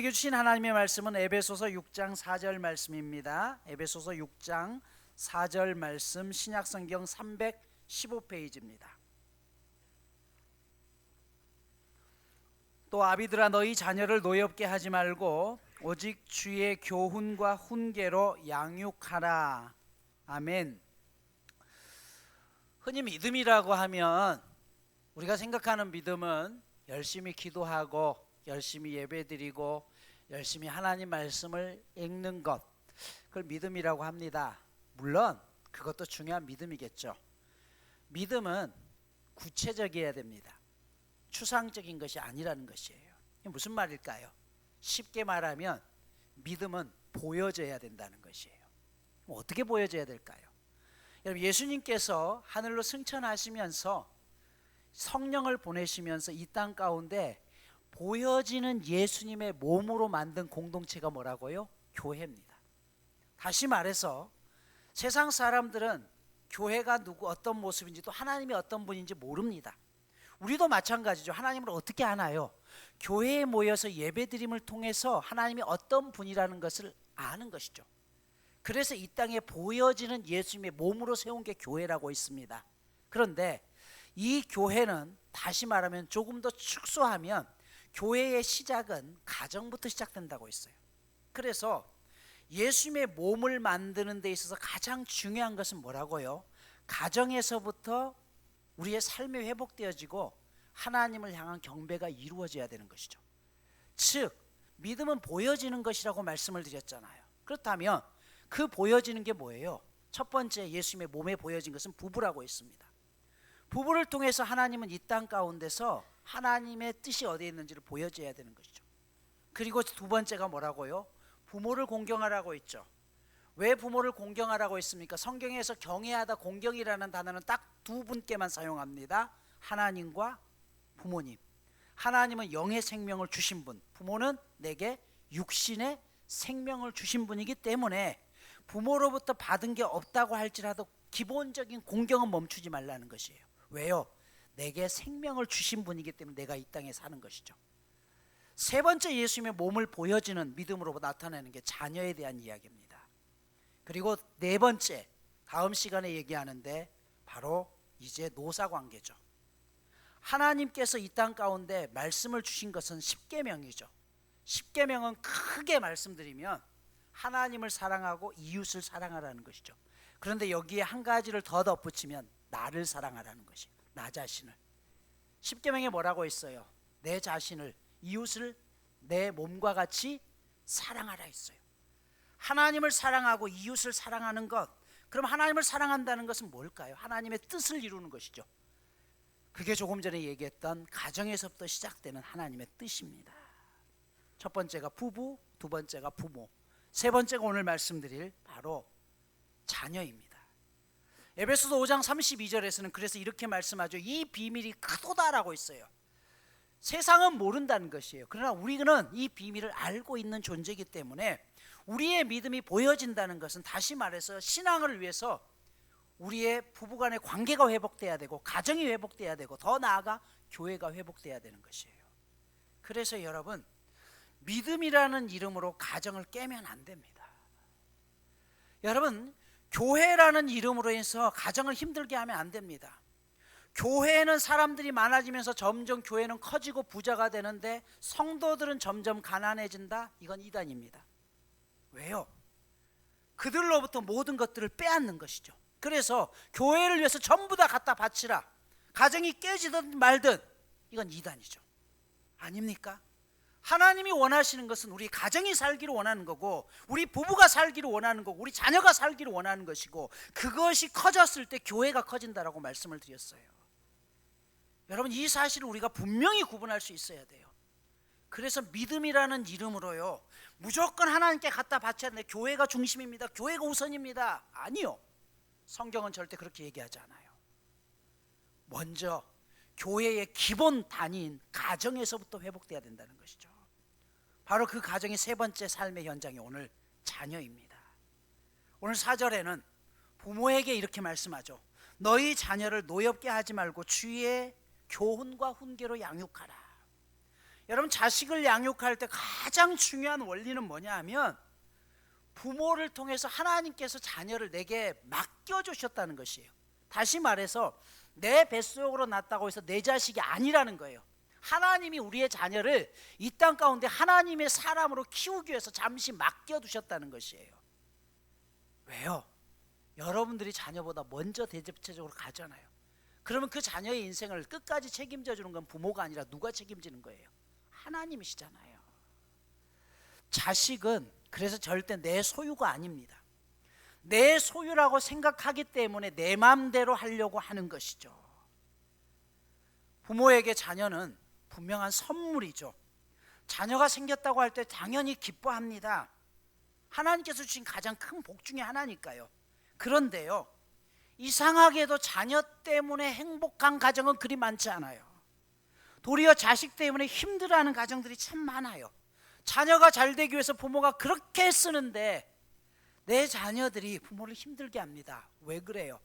우리에게 주신 하나님의 말씀은 에베소서 6장 4절 말씀입니다. 에베소서 6장 4절 말씀, 신약성경 315페이지입니다. 또 아비들아, 너희 자녀를 노엽게 하지 말고 오직 주의 교훈과 훈계로 양육하라. 아멘. 흔히 믿음이라고 하면 우리가 생각하는 믿음은 열심히 기도하고 열심히 예배드리고 열심히 하나님 말씀을 읽는 것, 그걸 믿음이라고 합니다. 물론 그것도 중요한 믿음이겠죠. 믿음은 구체적이어야 됩니다. 추상적인 것이 아니라는 것이에요. 이게 무슨 말일까요? 쉽게 말하면 믿음은 보여져야 된다는 것이에요. 어떻게 보여져야 될까요? 여러분, 예수님께서 하늘로 승천하시면서 성령을 보내시면서 이 땅 가운데 보여지는 예수님의 몸으로 만든 공동체가 뭐라고요? 교회입니다. 다시 말해서 세상 사람들은 교회가 어떤 모습인지 또 하나님이 어떤 분인지 모릅니다. 우리도 마찬가지죠. 하나님을 어떻게 아나요? 교회에 모여서 예배드림을 통해서 하나님이 어떤 분이라는 것을 아는 것이죠. 그래서 이 땅에 보여지는 예수님의 몸으로 세운 게 교회라고 있습니다. 그런데 이 교회는 다시 말하면 조금 더 축소하면 교회의 시작은 가정부터 시작된다고 했어요. 그래서 예수님의 몸을 만드는 데 있어서 가장 중요한 것은 뭐라고요? 가정에서부터 우리의 삶이 회복되어지고 하나님을 향한 경배가 이루어져야 되는 것이죠. 즉, 믿음은 보여지는 것이라고 말씀을 드렸잖아요. 그렇다면 그 보여지는 게 뭐예요? 첫 번째, 예수님의 몸에 보여진 것은 부부라고 했습니다. 부부를 통해서 하나님은 이 땅 가운데서 하나님의 뜻이 어디에 있는지를 보여줘야 되는 것이죠. 그리고 두 번째가 뭐라고요? 부모를 공경하라고 했죠. 왜 부모를 공경하라고 했습니까? 성경에서 경외하다, 공경이라는 단어는 딱 두 분께만 사용합니다. 하나님과 부모님. 하나님은 영의 생명을 주신 분, 부모는 내게 육신의 생명을 주신 분이기 때문에 부모로부터 받은 게 없다고 할지라도 기본적인 공경은 멈추지 말라는 것이에요. 왜요? 내게 생명을 주신 분이기 때문에 내가 이 땅에 사는 것이죠. 세 번째, 예수님의 몸을 보여지는 믿음으로 나타내는 게 자녀에 대한 이야기입니다. 그리고 네 번째, 다음 시간에 얘기하는데 바로 이제 노사관계죠. 하나님께서 이 땅 가운데 말씀을 주신 것은 십계명이죠. 십계명은 크게 말씀드리면 하나님을 사랑하고 이웃을 사랑하라는 것이죠. 그런데 여기에 한 가지를 더 덧붙이면 나를 사랑하라는 것이에요. 나 자신을. 십계명에 뭐라고 했어요? 내 자신을, 이웃을 내 몸과 같이 사랑하라 했어요. 하나님을 사랑하고 이웃을 사랑하는 것, 그럼 하나님을 사랑한다는 것은 뭘까요? 하나님의 뜻을 이루는 것이죠. 그게 조금 전에 얘기했던 가정에서부터 시작되는 하나님의 뜻입니다. 첫 번째가 부부, 두 번째가 부모, 세 번째가 오늘 말씀드릴 바로 자녀입니다. 에베소서 5장 32절에서는 그래서 이렇게 말씀하죠. 이 비밀이 크도다라고 했어요. 세상은 모른다는 것이에요. 그러나 우리는 이 비밀을 알고 있는 존재이기 때문에 우리의 믿음이 보여진다는 것은, 다시 말해서 신앙을 위해서 우리의 부부간의 관계가 회복돼야 되고 가정이 회복돼야 되고 더 나아가 교회가 회복돼야 되는 것이에요. 그래서 여러분, 믿음이라는 이름으로 가정을 깨면 안 됩니다. 여러분, 교회라는 이름으로 해서 가정을 힘들게 하면 안 됩니다. 교회는 사람들이 많아지면서 점점 교회는 커지고 부자가 되는데 성도들은 점점 가난해진다? 이건 이단입니다. 왜요? 그들로부터 모든 것들을 빼앗는 것이죠. 그래서 교회를 위해서 전부 다 갖다 바치라, 가정이 깨지든 말든, 이건 이단이죠. 아닙니까? 하나님이 원하시는 것은 우리 가정이 살기를 원하는 거고, 우리 부부가 살기를 원하는 거고, 우리 자녀가 살기를 원하는 것이고, 그것이 커졌을 때 교회가 커진다라고 말씀을 드렸어요. 여러분, 이 사실을 우리가 분명히 구분할 수 있어야 돼요. 그래서 믿음이라는 이름으로요, 무조건 하나님께 갖다 바쳐야 되는데 교회가 중심입니다, 교회가 우선입니다. 아니요, 성경은 절대 그렇게 얘기하지 않아요. 먼저 교회의 기본 단위인 가정에서부터 회복돼야 된다는 것이죠. 바로 그 가정의 세 번째 삶의 현장이 오늘 자녀입니다. 오늘 4절에는 부모에게 이렇게 말씀하죠. 너희 자녀를 노엽게 하지 말고 주의 교훈과 훈계로 양육하라. 여러분, 자식을 양육할 때 가장 중요한 원리는 뭐냐 하면 부모를 통해서 하나님께서 자녀를 내게 맡겨주셨다는 것이에요. 다시 말해서 내 뱃속으로 났다고 해서 내 자식이 아니라는 거예요. 하나님이 우리의 자녀를 이 땅 가운데 하나님의 사람으로 키우기 위해서 잠시 맡겨두셨다는 것이에요. 왜요? 여러분들이 자녀보다 먼저 대접체적으로 가잖아요. 그러면 그 자녀의 인생을 끝까지 책임져 주는 건 부모가 아니라 누가 책임지는 거예요? 하나님이시잖아요. 자식은 그래서 절대 내 소유가 아닙니다. 내 소유라고 생각하기 때문에 내 마음대로 하려고 하는 것이죠. 부모에게 자녀는 분명한 선물이죠. 자녀가 생겼다고 할 때 당연히 기뻐합니다. 하나님께서 주신 가장 큰 복 중에 하나니까요. 그런데요, 이상하게도 자녀 때문에 행복한 가정은 그리 많지 않아요. 도리어 자식 때문에 힘들어하는 가정들이 참 많아요. 자녀가 잘 되기 위해서 부모가 그렇게 쓰는데 내 자녀들이 부모를 힘들게 합니다. 왜 그래요?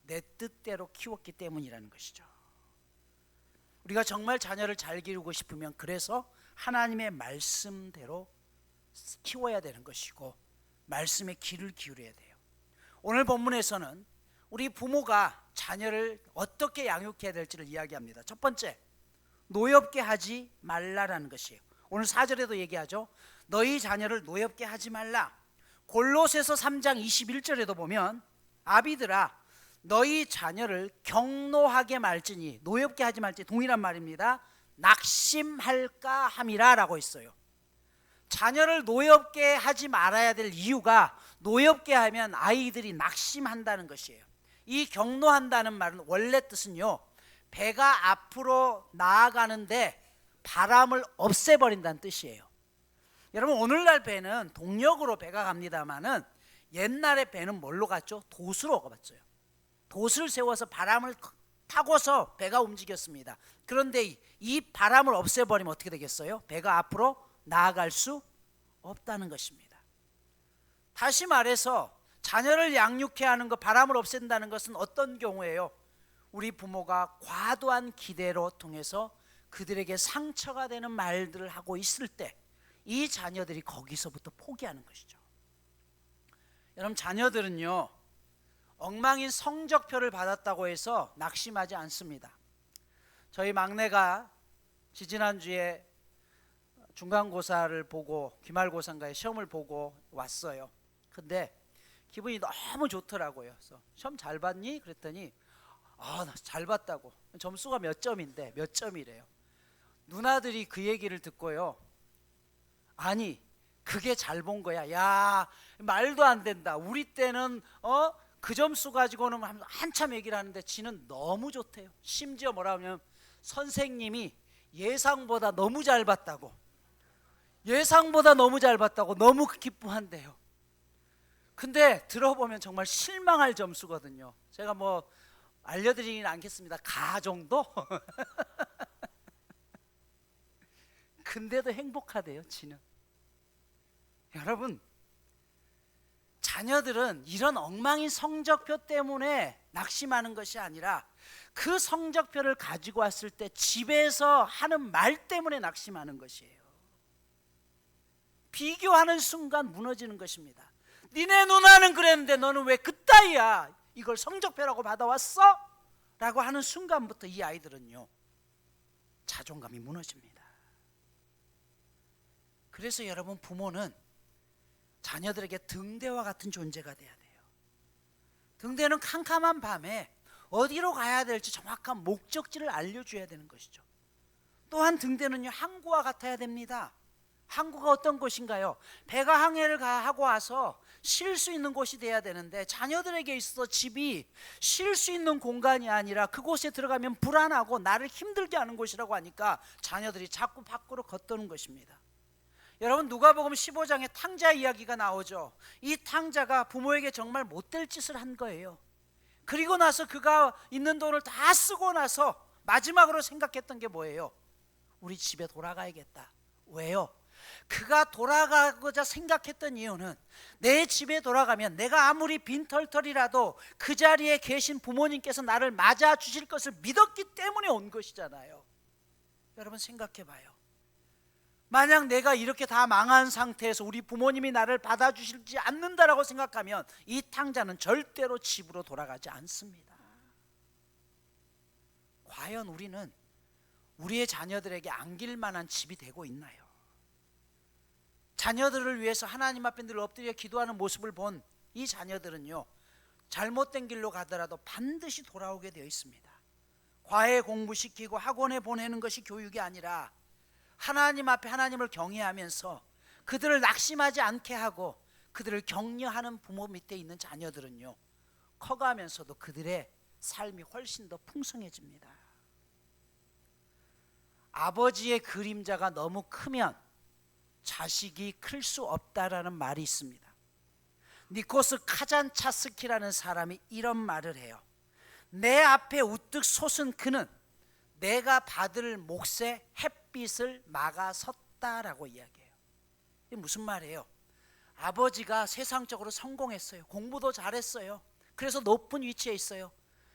내 뜻대로 키웠기 때문이라는 것이죠. 우리가 정말 자녀를 잘 기르고 싶으면 그래서 하나님의 말씀대로 키워야 되는 것이고 말씀에 귀를 기울여야 돼요. 오늘 본문에서는 우리 부모가 자녀를 어떻게 양육해야 될지를 이야기합니다. 첫 번째, 노엽게 하지 말라라는 것이에요. 오늘 4절에도 얘기하죠. 너희 자녀를 노엽게 하지 말라. 골로새서 3장 21절에도 보면 아비들아 너희 자녀를 경노하게 말지니, 노엽게 하지 말지 동일한 말입니다. 낙심할까 함이라 라고 있어요. 자녀를 노엽게 하지 말아야 될 이유가, 노엽게 하면 아이들이 낙심한다는 것이에요. 이 경노한다는 말은 원래 뜻은요, 배가 앞으로 나아가는데 바람을 없애버린다는 뜻이에요. 여러분, 오늘날 배는 동력으로 배가 갑니다만은 옛날에 배는 뭘로 갔죠? 돛으로 가봤어요. 돛을 세워서 바람을 타고서 배가 움직였습니다. 그런데 이 바람을 없애버리면 어떻게 되겠어요? 배가 앞으로 나아갈 수 없다는 것입니다. 다시 말해서 자녀를 양육해야 하는 것, 바람을 없앤다는 것은 어떤 경우예요? 우리 부모가 과도한 기대로 통해서 그들에게 상처가 되는 말들을 하고 있을 때 이 자녀들이 거기서부터 포기하는 것이죠. 여러분, 자녀들은요, 엉망인 성적표를 받았다고 해서 낙심하지 않습니다. 저희 막내가 지지난주에 중간고사를 보고 기말고사인가에 시험을 보고 왔어요. 근데 기분이 너무 좋더라고요. 그래서 시험 잘 봤니? 그랬더니 나 잘 봤다고. 점수가 몇 점인데 몇 점이래요. 누나들이 그 얘기를 듣고요, 아니 그게 잘 본 거야. 야, 말도 안 된다. 우리 때는 그 점수 가지고는 한참 얘기를 하는데 지는 너무 좋대요. 심지어 뭐라 하면 선생님이 예상보다 너무 잘 봤다고, 예상보다 너무 잘 봤다고 너무 기뻐한대요. 근데 들어보면 정말 실망할 점수거든요. 제가 뭐 알려드리긴 않겠습니다. 가 정도? 근데도 행복하대요, 지는. 여러분, 자녀들은 이런 엉망인 성적표 때문에 낙심하는 것이 아니라 그 성적표를 가지고 왔을 때 집에서 하는 말 때문에 낙심하는 것이에요. 비교하는 순간 무너지는 것입니다. 니네 누나는 그랬는데 너는 왜 그따위야? 이걸 성적표라고 받아왔어? 라고 하는 순간부터 이 아이들은요, 자존감이 무너집니다. 그래서 여러분, 부모는 자녀들에게 등대와 같은 존재가 돼야 돼요. 등대는 캄캄한 밤에 어디로 가야 될지 정확한 목적지를 알려줘야 되는 것이죠. 또한 등대는요, 항구와 같아야 됩니다. 항구가 어떤 곳인가요? 배가 항해를 하고 와서 쉴 수 있는 곳이 돼야 되는데 자녀들에게 있어서 집이 쉴 수 있는 공간이 아니라 그곳에 들어가면 불안하고 나를 힘들게 하는 곳이라고 하니까 자녀들이 자꾸 밖으로 걷도는 것입니다. 여러분, 누가복음 15장에 탕자 이야기가 나오죠. 이 탕자가 부모에게 정말 못될 짓을 한 거예요. 그리고 나서 그가 있는 돈을 다 쓰고 나서 마지막으로 생각했던 게 뭐예요? 우리 집에 돌아가야겠다. 왜요? 그가 돌아가고자 생각했던 이유는 내 집에 돌아가면 내가 아무리 빈털털이라도 그 자리에 계신 부모님께서 나를 맞아 주실 것을 믿었기 때문에 온 것이잖아요. 여러분, 생각해 봐요. 만약 내가 이렇게 다 망한 상태에서 우리 부모님이 나를 받아주실지 않는다라고 생각하면 이 탕자는 절대로 집으로 돌아가지 않습니다. 과연 우리는 우리의 자녀들에게 안길 만한 집이 되고 있나요? 자녀들을 위해서 하나님 앞에 늘 엎드려 기도하는 모습을 본 이 자녀들은요, 잘못된 길로 가더라도 반드시 돌아오게 되어 있습니다. 과외 공부시키고 학원에 보내는 것이 교육이 아니라 하나님 앞에 하나님을 경외하면서 그들을 낙심하지 않게 하고 그들을 격려하는 부모 밑에 있는 자녀들은요, 커가면서도 그들의 삶이 훨씬 더 풍성해집니다. 아버지의 그림자가 너무 크면 자식이 클 수 없다라는 말이 있습니다. 니코스 카잔차스키라는 사람이 이런 말을 해요. 내 앞에 우뚝 솟은 그는 내가 받을 몫의 햇빛을 막아섰다라고 이야기해요. 이게 무슨 말이에요? 아버지가 세상적으로 성공했어요. 공부도 잘했어요. 그래서 높은 위치에 있어요.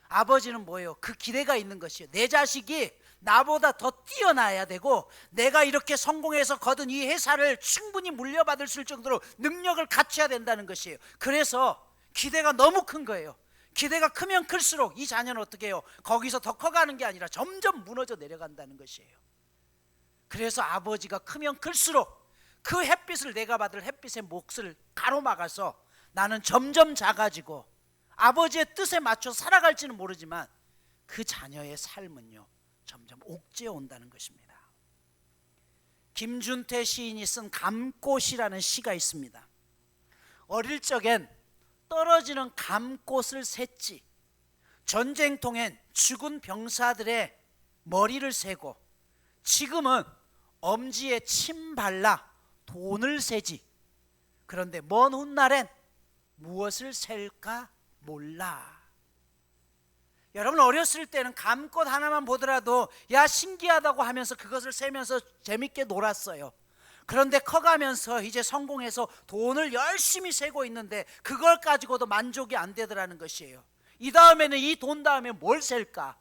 아버지는 뭐예요? 그 기대가 있는 것이에요. 내 자식이 나보다 더 뛰어나야 되고 내가 이렇게 성공해서 거둔 이 회사를 충분히 물려받을 수 있을 정도로 능력을 갖춰야 된다는 것이에요. 그래서 기대가 너무 큰 거예요. 기대가 크면 클수록 이 자녀는 어떻게 해요? 거기서 더 커가는 게 아니라 점점 무너져 내려간다는 것이에요. 그래서 아버지가 크면 클수록 그 햇빛을, 내가 받을 햇빛의 몫을 가로막아서 나는 점점 작아지고 아버지의 뜻에 맞춰 살아갈지는 모르지만 그 자녀의 삶은요, 점점 옥죄어 온다는 것입니다. 김준태 시인이 쓴 감꽃이라는 시가 있습니다. 어릴 적엔 떨어지는 감꽃을 샜지, 전쟁통엔 죽은 병사들의 머리를 세고, 지금은 엄지에 침 발라 돈을 세지. 그런데 먼 훗날엔 무엇을 셀까 몰라. 여러분, 어렸을 때는 감꽃 하나만 보더라도 야 신기하다고 하면서 그것을 세면서 재밌게 놀았어요. 그런데 커가면서 이제 성공해서 돈을 열심히 세고 있는데 그걸 가지고도 만족이 안 되더라는 것이에요. 이 다음에는 이 돈 다음에 뭘 셀까?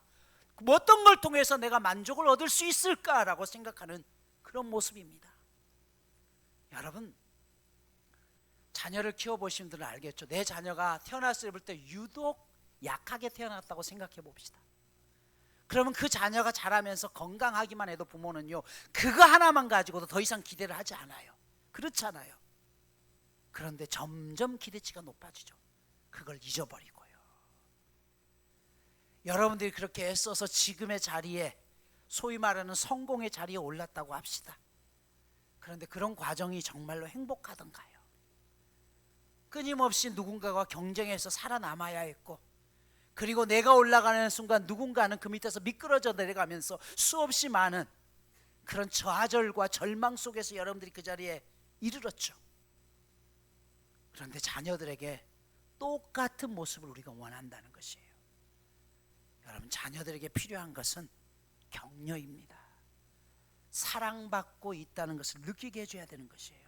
어떤 걸 통해서 내가 만족을 얻을 수 있을까라고 생각하는 그런 모습입니다. 여러분, 자녀를 키워보신 분들은 알겠죠. 내 자녀가 태어났을 때 유독 약하게 태어났다고 생각해 봅시다. 그러면 그 자녀가 자라면서 건강하기만 해도 부모는요, 그거 하나만 가지고도 더 이상 기대를 하지 않아요. 그렇잖아요. 그런데 점점 기대치가 높아지죠. 그걸 잊어버리고요. 여러분들이 그렇게 애써서 지금의 자리에, 소위 말하는 성공의 자리에 올랐다고 합시다. 그런데 그런 과정이 정말로 행복하던가요? 끊임없이 누군가가 경쟁해서 살아남아야 했고, 그리고 내가 올라가는 순간 누군가는 그 밑에서 미끄러져 내려가면서 수없이 많은 그런 저하절과 절망 속에서 여러분들이 그 자리에 이르렀죠. 그런데 자녀들에게 똑같은 모습을 우리가 원한다는 것이에요. 여러분, 자녀들에게 필요한 것은 격려입니다. 사랑받고 있다는 것을 느끼게 해줘야 되는 것이에요.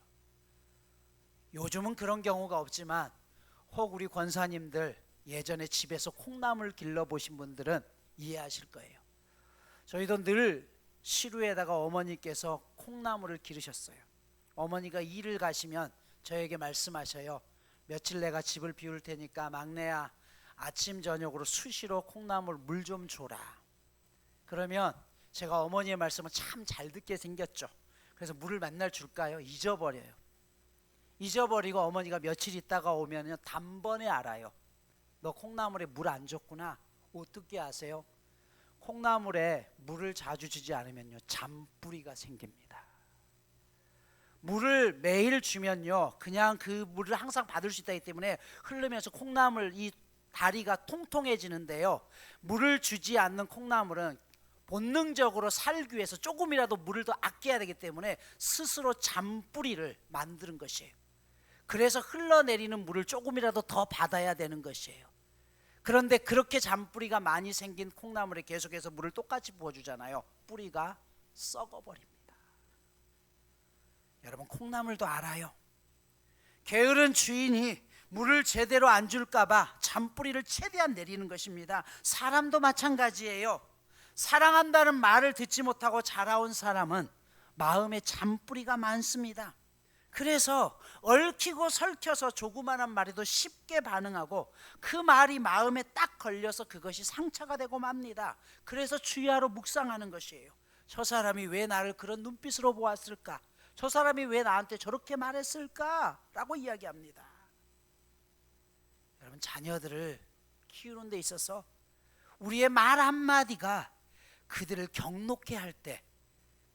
요즘은 그런 경우가 없지만 혹 우리 권사님들 예전에 집에서 콩나물 길러보신 분들은 이해하실 거예요. 저희도 늘 시루에다가 어머니께서 콩나물을 기르셨어요. 어머니가 일을 가시면 저에게 말씀하셔요. 며칠 내가 집을 비울 테니까 막내야, 아침 저녁으로 수시로 콩나물 물 좀 줘라. 그러면 제가 어머니의 말씀을 참 잘 듣게 생겼죠. 그래서 물을 맨날 줄까요? 잊어버려요. 잊어버리고 어머니가 며칠 있다가 오면 단번에 알아요. 너 콩나물에 물 안 줬구나. 어떻게 아세요? 콩나물에 물을 자주 주지 않으면요, 잔뿌리가 생깁니다. 물을 매일 주면요, 그냥 그 물을 항상 받을 수 있다기 때문에 흐르면서 콩나물 이 다리가 통통해지는데요, 물을 주지 않는 콩나물은 본능적으로 살기 위해서 조금이라도 물을 더 아껴야 되기 때문에 스스로 잔뿌리를 만드는 것이에요. 그래서 흘러내리는 물을 조금이라도 더 받아야 되는 것이에요. 그런데 그렇게 잔뿌리가 많이 생긴 콩나물에 계속해서 물을 똑같이 부어주잖아요. 뿌리가 썩어버립니다. 여러분, 콩나물도 알아요. 게으른 주인이 물을 제대로 안 줄까봐 잔뿌리를 최대한 내리는 것입니다. 사람도 마찬가지예요. 사랑한다는 말을 듣지 못하고 자라온 사람은 마음에 잔뿌리가 많습니다. 그래서 얽히고 설켜서 조그마한 말에도 쉽게 반응하고 그 말이 마음에 딱 걸려서 그것이 상처가 되고 맙니다. 그래서 주야로 묵상하는 것이에요. 저 사람이 왜 나를 그런 눈빛으로 보았을까? 저 사람이 왜 나한테 저렇게 말했을까? 라고 이야기합니다. 여러분, 자녀들을 키우는 데 있어서 우리의 말 한마디가 그들을 격노케 할 때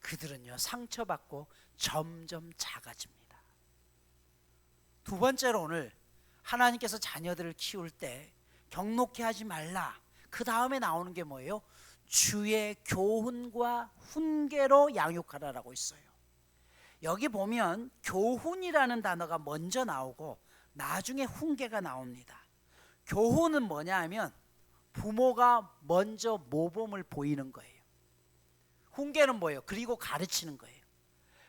그들은요, 상처받고 점점 작아집니다. 두 번째로, 오늘 하나님께서 자녀들을 키울 때 격노케 하지 말라, 그 다음에 나오는 게 뭐예요? 주의 교훈과 훈계로 양육하라라고 있어요. 여기 보면 교훈이라는 단어가 먼저 나오고 나중에 훈계가 나옵니다. 교훈은 뭐냐 하면 부모가 먼저 모범을 보이는 거예요. 훈계는 뭐예요? 그리고 가르치는 거예요.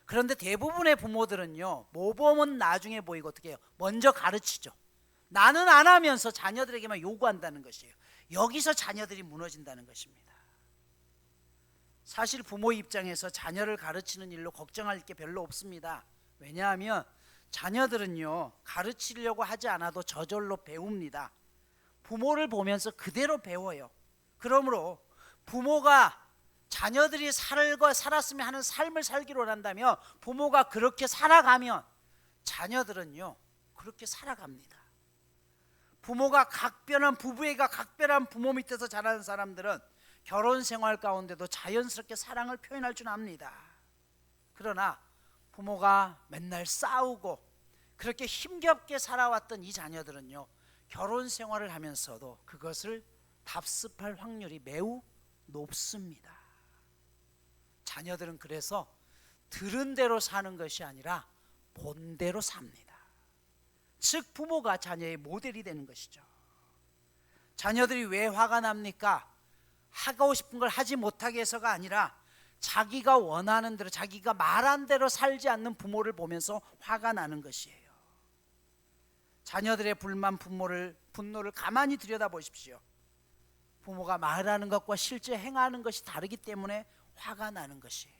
그런데 대부분의 부모들은요, 모범은 나중에 보이고 어떻게 해요? 먼저 가르치죠. 나는 안 하면서 자녀들에게만 요구한다는 것이에요. 여기서 자녀들이 무너진다는 것입니다. 사실 부모 입장에서 자녀를 가르치는 일로 걱정할 게 별로 없습니다. 왜냐하면 자녀들은요, 가르치려고 하지 않아도 저절로 배웁니다. 부모를 보면서 그대로 배워요. 그러므로 부모가 자녀들이 살았으면 하는 삶을 살기로 한다면 부모가 그렇게 살아가면 자녀들은요, 그렇게 살아갑니다. 부부애가 각별한 부모 밑에서 자라는 사람들은 결혼 생활 가운데도 자연스럽게 사랑을 표현할 줄 압니다. 그러나 부모가 맨날 싸우고 그렇게 힘겹게 살아왔던 이 자녀들은요, 결혼 생활을 하면서도 그것을 답습할 확률이 매우 높습니다. 자녀들은 그래서 들은 대로 사는 것이 아니라 본 대로 삽니다. 즉 부모가 자녀의 모델이 되는 것이죠. 자녀들이 왜 화가 납니까? 하고 싶은 걸 하지 못하게 해서가 아니라 자기가 원하는 대로, 자기가 말한 대로 살지 않는 부모를 보면서 화가 나는 것이에요. 자녀들의 불만, 분노를 가만히 들여다보십시오. 부모가 말하는 것과 실제 행하는 것이 다르기 때문에 화가 나는 것이에요.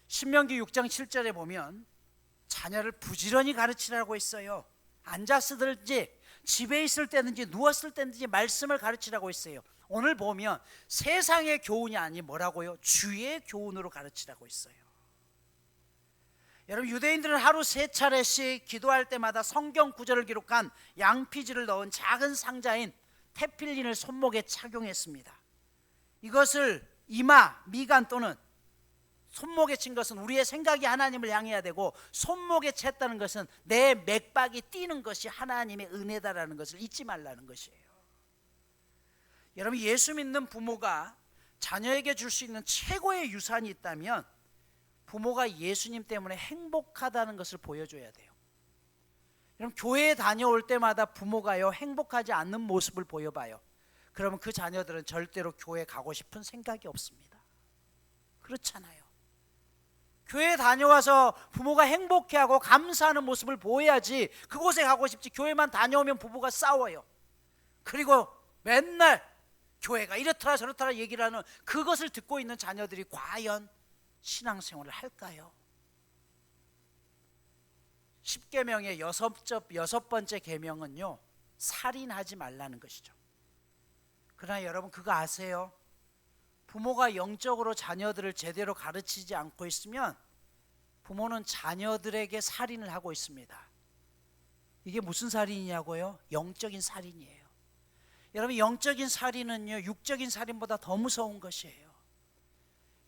신명기 6장 7절에 보면 자녀를 부지런히 가르치라고 했어요. 앉았을든지 집에 있을 때든지 누웠을 때든지 말씀을 가르치라고 했어요. 오늘 보면 세상의 교훈이 아니 뭐라고요? 주의 교훈으로 가르치라고 했어요. 여러분, 유대인들은 하루 3차례씩 기도할 때마다 성경 구절을 기록한 양피지를 넣은 작은 상자인 테필린을 손목에 착용했습니다. 이것을 이마, 미간 또는 손목에 친 것은 우리의 생각이 하나님을 향해야 되고, 손목에 챘다는 것은 내 맥박이 뛰는 것이 하나님의 은혜다라는 것을 잊지 말라는 것이에요. 여러분, 예수 믿는 부모가 자녀에게 줄 수 있는 최고의 유산이 있다면 부모가 예수님 때문에 행복하다는 것을 보여줘야 돼요. 여러분, 교회에 다녀올 때마다 부모가요, 행복하지 않는 모습을 보여봐요. 그러면 그 자녀들은 절대로 교회 가고 싶은 생각이 없습니다. 그렇잖아요. 교회에 다녀와서 부모가 행복해하고 감사하는 모습을 보여야지 그곳에 가고 싶지, 교회만 다녀오면 부부가 싸워요. 그리고 맨날 교회가 이렇더라 저렇더라 얘기를 하는 그것을 듣고 있는 자녀들이 과연 신앙생활을 할까요? 10계명의 여섯 번째 계명은요, 살인하지 말라는 것이죠. 그러나 여러분, 그거 아세요? 부모가 영적으로 자녀들을 제대로 가르치지 않고 있으면 부모는 자녀들에게 살인을 하고 있습니다. 이게 무슨 살인이냐고요? 영적인 살인이에요. 여러분, 영적인 살인은요, 육적인 살인보다 더 무서운 것이에요.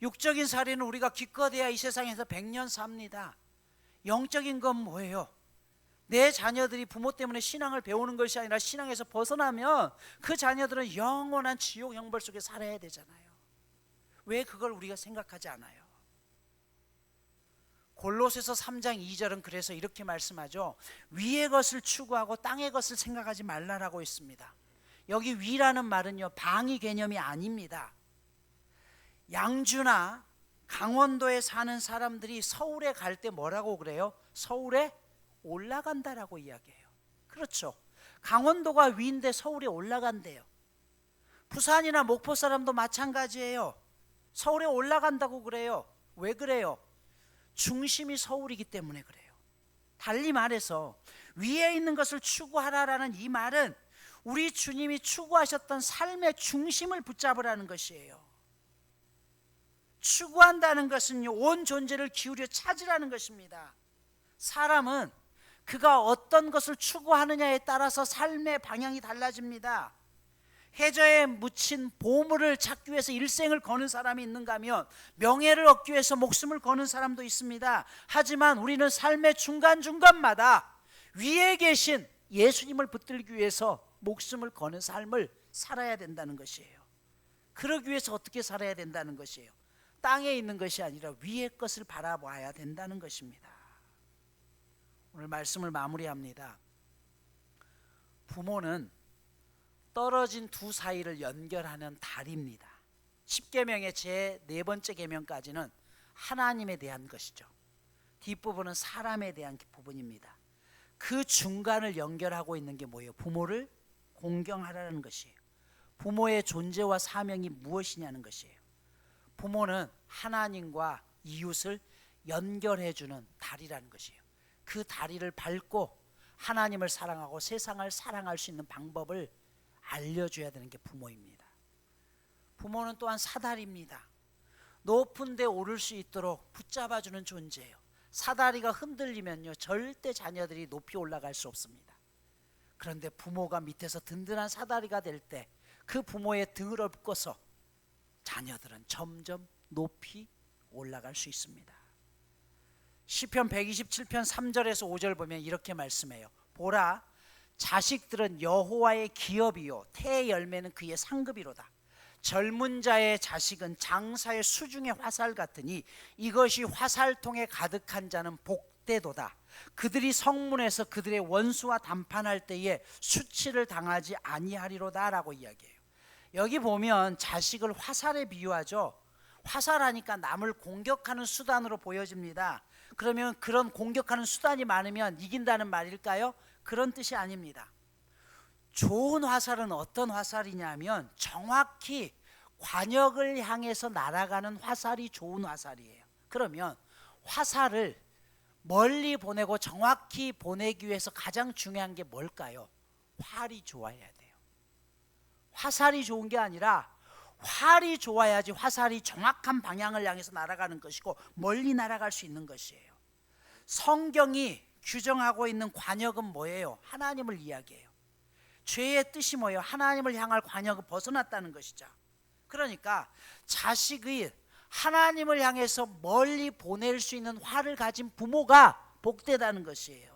육적인 살인은 우리가 기껏해야 이 세상에서 100년 삽니다. 영적인 건 뭐예요? 내 자녀들이 부모 때문에 신앙을 배우는 것이 아니라 신앙에서 벗어나면 그 자녀들은 영원한 지옥 형벌 속에 살아야 되잖아요. 왜 그걸 우리가 생각하지 않아요? 골로새서 3장 2절은 그래서 이렇게 말씀하죠. 위의 것을 추구하고 땅의 것을 생각하지 말라라고 했습니다. 여기 위라는 말은요, 방위 개념이 아닙니다. 양주나 강원도에 사는 사람들이 서울에 갈 때 뭐라고 그래요? 서울에 올라간다라고 이야기해요. 그렇죠. 강원도가 위인데 서울에 올라간대요. 부산이나 목포 사람도 마찬가지예요. 서울에 올라간다고 그래요. 왜 그래요? 중심이 서울이기 때문에 그래요. 달리 말해서 위에 있는 것을 추구하라라는 이 말은 우리 주님이 추구하셨던 삶의 중심을 붙잡으라는 것이에요. 추구한다는 것은요, 온 존재를 기울여 찾으라는 것입니다. 사람은 그가 어떤 것을 추구하느냐에 따라서 삶의 방향이 달라집니다. 해저에 묻힌 보물을 찾기 위해서 일생을 거는 사람이 있는가 하면 명예를 얻기 위해서 목숨을 거는 사람도 있습니다. 하지만 우리는 삶의 중간중간마다 위에 계신 예수님을 붙들기 위해서 목숨을 거는 삶을 살아야 된다는 것이에요. 그러기 위해서 어떻게 살아야 된다는 것이에요? 땅에 있는 것이 아니라 위의 것을 바라봐야 된다는 것입니다. 오늘 말씀을 마무리합니다. 부모는 떨어진 두 사이를 연결하는 다리입니다. 10계명의 제 4번째 계명까지는 하나님에 대한 것이죠. 뒷부분은 사람에 대한 부분입니다. 그 중간을 연결하고 있는 게 뭐예요? 부모를 공경하라는 것이에요. 부모의 존재와 사명이 무엇이냐는 것이에요. 부모는 하나님과 이웃을 연결해주는 다리라는 것이에요. 그 다리를 밟고 하나님을 사랑하고 세상을 사랑할 수 있는 방법을 알려줘야 되는 게 부모입니다. 부모는 또한 사다리입니다. 높은 데 오를 수 있도록 붙잡아주는 존재예요. 사다리가 흔들리면요, 절대 자녀들이 높이 올라갈 수 없습니다. 그런데 부모가 밑에서 든든한 사다리가 될 때 그 부모의 등을 업고서 자녀들은 점점 높이 올라갈 수 있습니다. 시편 127편 3절에서 5절 보면 이렇게 말씀해요. 보라, 자식들은 여호와의 기업이요 태의 열매는 그의 상급이로다. 젊은 자의 자식은 장사의 수중의 화살 같으니 이것이 화살통에 가득한 자는 복되도다. 그들이 성문에서 그들의 원수와 담판할 때에 수치를 당하지 아니하리로다 라고 이야기해요. 여기 보면 자식을 화살에 비유하죠. 화살하니까 남을 공격하는 수단으로 보여집니다. 그러면 그런 공격하는 수단이 많으면 이긴다는 말일까요? 그런 뜻이 아닙니다. 좋은 화살은 어떤 화살이냐면 정확히 관역을 향해서 날아가는 화살이 좋은 화살이에요. 그러면 화살을 멀리 보내고 정확히 보내기 위해서 가장 중요한 게 뭘까요? 활이 좋아야 돼요. 화살이 좋은 게 아니라 활이 좋아야지 화살이 정확한 방향을 향해서 날아가는 것이고 멀리 날아갈 수 있는 것이에요. 성경이 규정하고 있는 관역은 뭐예요? 하나님을 이야기해요. 죄의 뜻이 뭐예요? 하나님을 향할 관역을 벗어났다는 것이죠. 그러니까 자식이 하나님을 향해서 멀리 보낼 수 있는 활을 가진 부모가 복되다는 것이에요.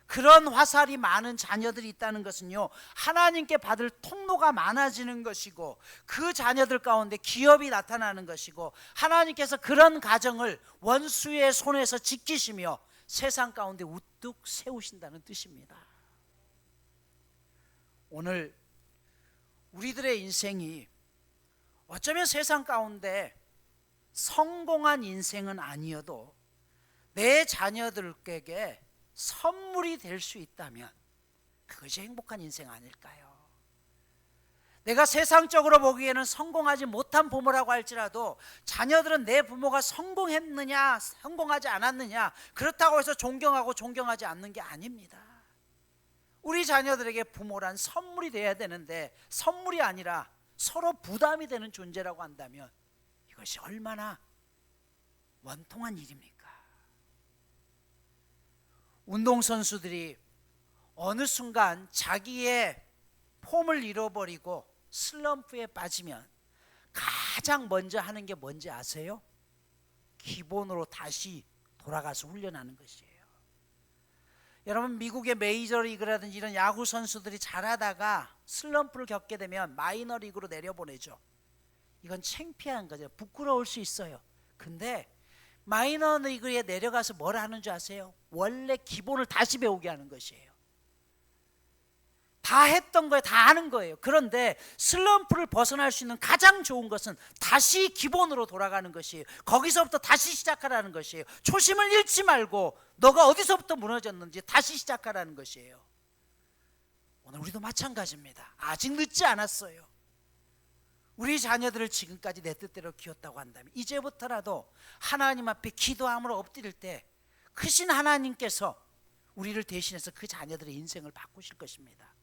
그런 화살이 많은 자녀들이 있다는 것은요, 하나님께 받을 통로가 많아지는 것이고 그 자녀들 가운데 기업이 나타나는 것이고 하나님께서 그런 가정을 원수의 손에서 지키시며 세상 가운데 우뚝 세우신다는 뜻입니다. 오늘 우리들의 인생이 어쩌면 세상 가운데 성공한 인생은 아니어도 내 자녀들에게 선물이 될 수 있다면 그것이 행복한 인생 아닐까요? 내가 세상적으로 보기에는 성공하지 못한 부모라고 할지라도 자녀들은 내 부모가 성공했느냐 성공하지 않았느냐 그렇다고 해서 존경하고 존경하지 않는 게 아닙니다. 우리 자녀들에게 부모란 선물이 돼야 되는데 선물이 아니라 서로 부담이 되는 존재라고 한다면 이것이 얼마나 원통한 일입니까? 운동선수들이 어느 순간 자기의 폼을 잃어버리고 슬럼프에 빠지면 가장 먼저 하는 게 뭔지 아세요? 기본으로 다시 돌아가서 훈련하는 것이에요. 여러분, 미국의 메이저리그라든지 이런 야구 선수들이 잘하다가 슬럼프를 겪게 되면 마이너리그로 내려보내죠. 이건 창피한 거죠. 부끄러울 수 있어요. 근데 마이너리그에 내려가서 뭘 하는 줄 아세요? 원래 기본을 다시 배우게 하는 것이에요. 다 했던 거예요. 다 아는 거예요. 그런데 슬럼프를 벗어날 수 있는 가장 좋은 것은 다시 기본으로 돌아가는 것이에요. 거기서부터 다시 시작하라는 것이에요. 초심을 잃지 말고 너가 어디서부터 무너졌는지 다시 시작하라는 것이에요. 오늘 우리도 마찬가지입니다. 아직 늦지 않았어요. 우리 자녀들을 지금까지 내 뜻대로 키웠다고 한다면 이제부터라도 하나님 앞에 기도함으로 엎드릴 때 크신 하나님께서 우리를 대신해서 그 자녀들의 인생을 바꾸실 것입니다.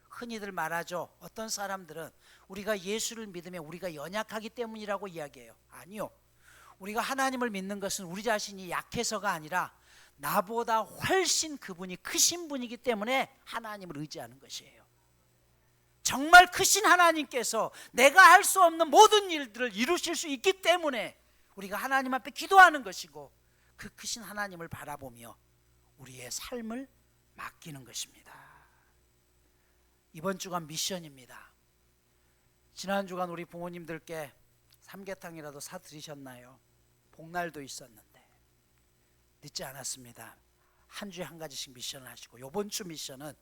흔히들 말하죠. 어떤 사람들은 우리가 예수를 믿으면 우리가 연약하기 때문이라고 이야기해요. 아니요. 우리가 하나님을 믿는 것은 우리 자신이 약해서가 아니라 나보다 훨씬 그분이 크신 분이기 때문에 하나님을 의지하는 것이에요. 정말 크신 하나님께서 내가 할 수 없는 모든 일들을 이루실 수 있기 때문에 우리가 하나님 앞에 기도하는 것이고 그 크신 하나님을 바라보며 우리의 삶을 맡기는 것입니다. 이번 주간 미션입니다. 지난 주간 우리 부모님들께 삼계탕이라도 사드리셨나요? 복날도 있었는데 늦지 않았습니다. 한 주에 한 가지씩 미션을 하시고 이번 주 미션은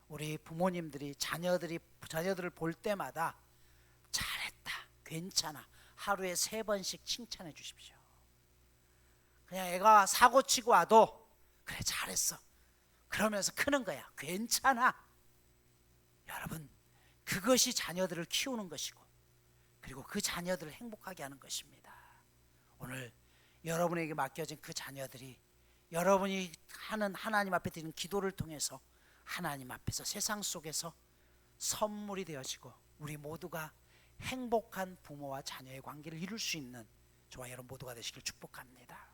우리 부모님들이 자녀들을 볼 때마다 잘했다, 괜찮아, 하루에 3번씩 칭찬해 주십시오. 그냥 애가 사고 치고 와도 그래 잘했어 그러면서 크는 거야. 괜찮아. 여러분, 그것이 자녀들을 키우는 것이고 그리고 그 자녀들을 행복하게 하는 것입니다. 오늘 여러분에게 맡겨진 그 자녀들이 여러분이 하는 하나님 앞에 드리는 기도를 통해서 하나님 앞에서 세상 속에서 선물이 되어지고 우리 모두가 행복한 부모와 자녀의 관계를 이룰 수 있는 저와 여러분 모두가 되시길 축복합니다.